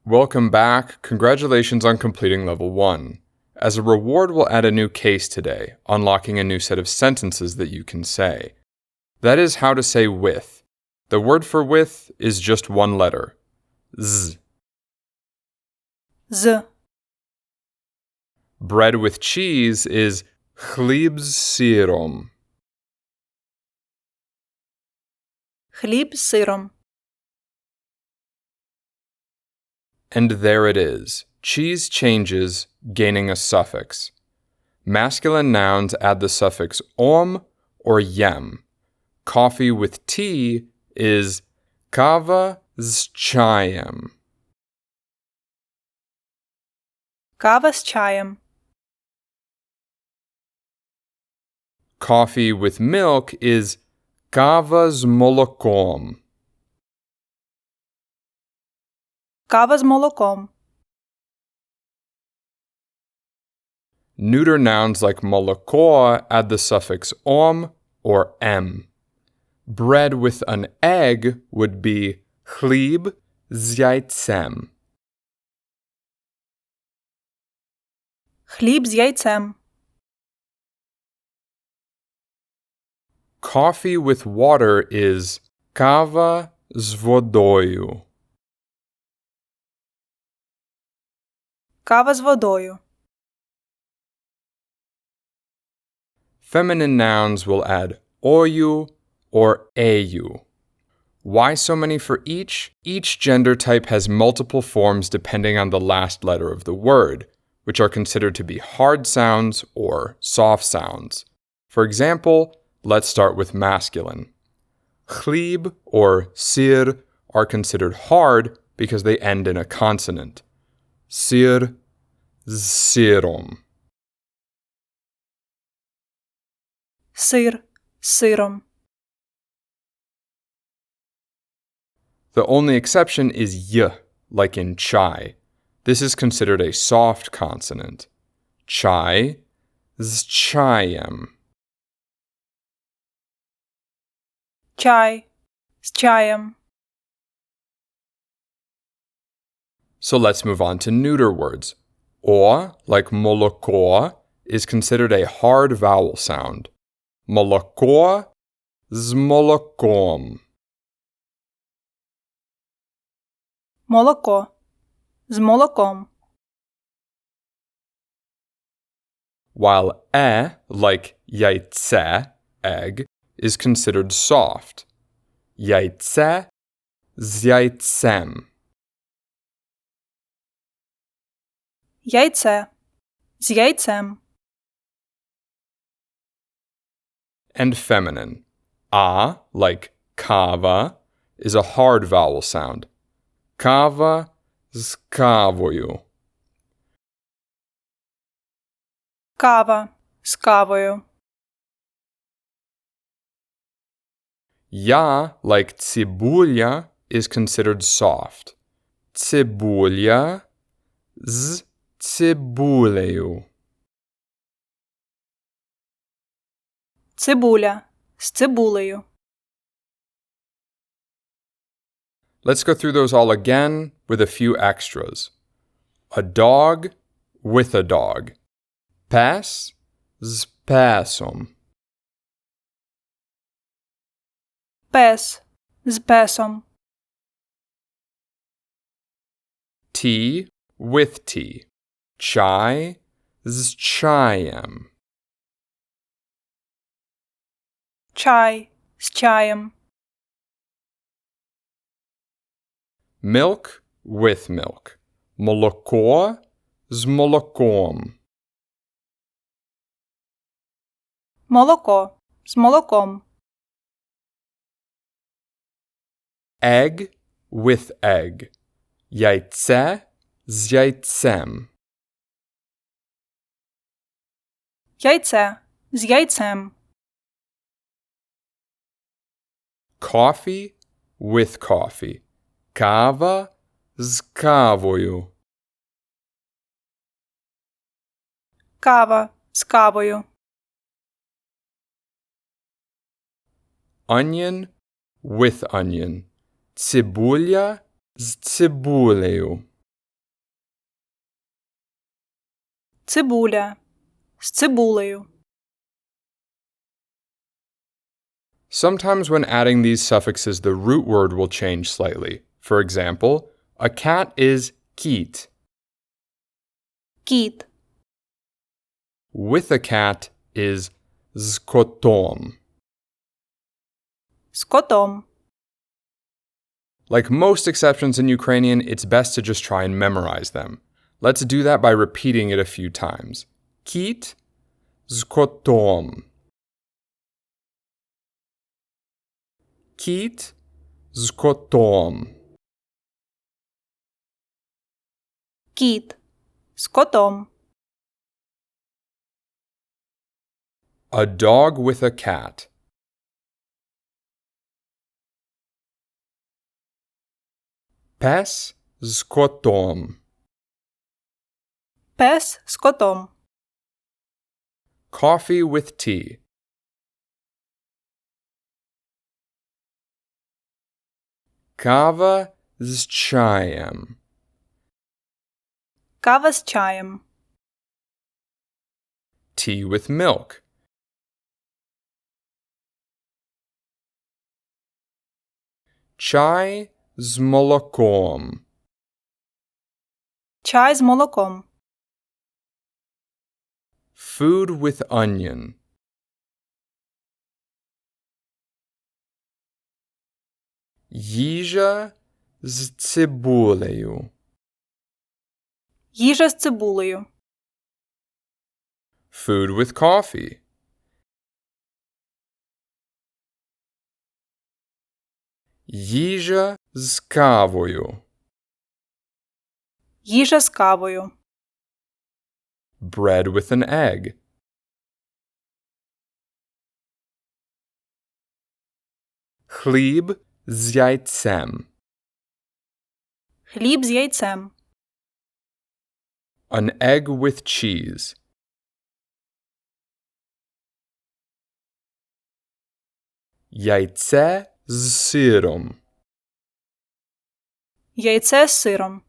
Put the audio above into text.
Welcome back. Congratulations on completing Level 1. As a reward, we'll add a new case today, unlocking a new set of sentences that you can say. That is how to say with. The word for with is just one letter. Z. Z. Bread with cheese is хліб з сиром. Хліб з сиром. And there it is. Cheese changes, gaining a suffix. Masculine nouns add the suffix om or yem. Coffee with tea is kava z чаєм. Кава з чаєм. Coffee with milk is kava z молоком. Кава з молоком. Neuter nouns like молоко add the suffix om or em. Bread with an egg would be хліб з яйцем. Хліб з яйцем. Coffee with water is кава з водою. Кава з водою. Feminine nouns will add ою or ею. Why so many for each? Each gender type has multiple forms depending on the last letter of the word, which are considered to be hard sounds or soft sounds. For example, let's start with masculine. Хліб or сир are considered hard because they end in a consonant. Сир з сиром. Сир з сиром. The only exception is y, like in chai. This is considered a soft consonant. Chai z чаєм. Чай з чаєм. So let's move on to neuter words. O, like молоко, is considered a hard vowel sound. Молоко з молоком. Молоко. З молоком. While like яйце, egg, is considered soft. Яйце з яйцем. Яйце. З яйцем. And feminine. A, like kava, is a hard vowel sound. Kava з кавою. Кава з кавою. Я, like цибуля, is considered soft. Цибуля з цибулею. Цибуля з цибулею. Let's go through those all again with a few extras. A dog with a dog. Пес з песом. Пес з песом. Tea with tea. Чай з чаєм. Чай з чаєм. Milk with milk. Молоко з молоком. Молоко з молоком. Egg with egg. Яйце з яйцем. Яйце з яйцем. Coffee with coffee. Кава з кавою. Кава з кавою. Onion with onion. Цибуля з цибулею. Цибуля. З цибулею. Sometimes when adding these suffixes, the root word will change slightly. For example, a cat is kit. Кіт. With a cat is z kotom. З котом. Like most exceptions in Ukrainian, it's best to just try and memorize them. Let's do that by repeating it a few times. Kit z kotom. Kit z kotom. Кіт. З котом. A dog with a cat. Pes z kotom. Пес з котом. Coffee with tea. Kava z чаєм. Кава з чаєм. Tea with milk. Чай з молоком. Чай з молоком. Food with onion. Їжа з цибулею. Їжа з цибулею. Food with coffee. Їжа з кавою. Їжа з кавою. Bread with an egg. Хліб з яйцем. Хліб з яйцем. An egg with cheese. Яйце з сиром. Яйце з сиром.